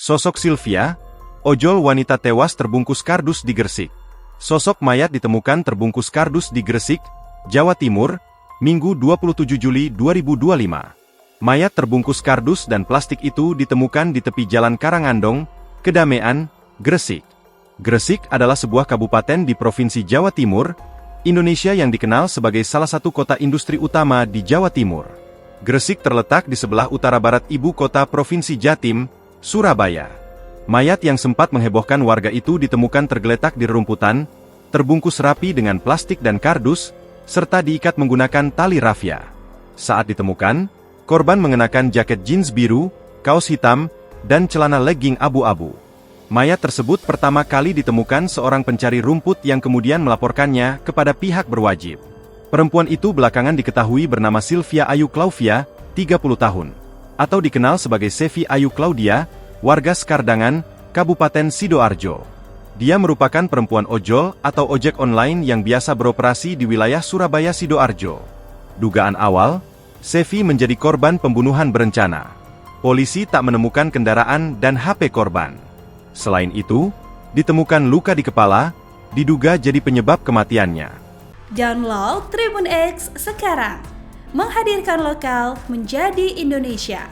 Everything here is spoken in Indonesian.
Sosok Sylvia, ojol wanita tewas terbungkus kardus di Gresik. Sosok mayat ditemukan terbungkus kardus di Gresik, Jawa Timur, Minggu 27 Juli 2025. Mayat terbungkus kardus dan plastik itu ditemukan di tepi Jalan Karangandong, Kedamean, Gresik. Gresik adalah sebuah kabupaten di Provinsi Jawa Timur, Indonesia yang dikenal sebagai salah satu kota industri utama di Jawa Timur. Gresik terletak di sebelah utara barat ibu kota Provinsi Jatim, Surabaya. Mayat yang sempat menghebohkan warga itu ditemukan tergeletak di rerumputan, terbungkus rapi dengan plastik dan kardus, serta diikat menggunakan tali rafia. Saat ditemukan, korban mengenakan jaket jeans biru, kaos hitam, dan celana legging abu-abu. Mayat tersebut pertama kali ditemukan seorang pencari rumput yang kemudian melaporkannya kepada pihak berwajib. Perempuan itu belakangan diketahui bernama Sylvia Ayu Clauvia, 30 tahun, atau dikenal sebagai Sevi Ayu Claudia, warga Sekardangan, Kabupaten Sidoarjo. Dia merupakan perempuan ojol atau ojek online yang biasa beroperasi di wilayah Surabaya Sidoarjo. Dugaan awal, Sevi menjadi korban pembunuhan berencana. Polisi tak menemukan kendaraan dan HP korban. Selain itu, ditemukan luka di kepala, diduga jadi penyebab kematiannya. Download Tribun X sekarang, menghadirkan lokal menjadi Indonesia.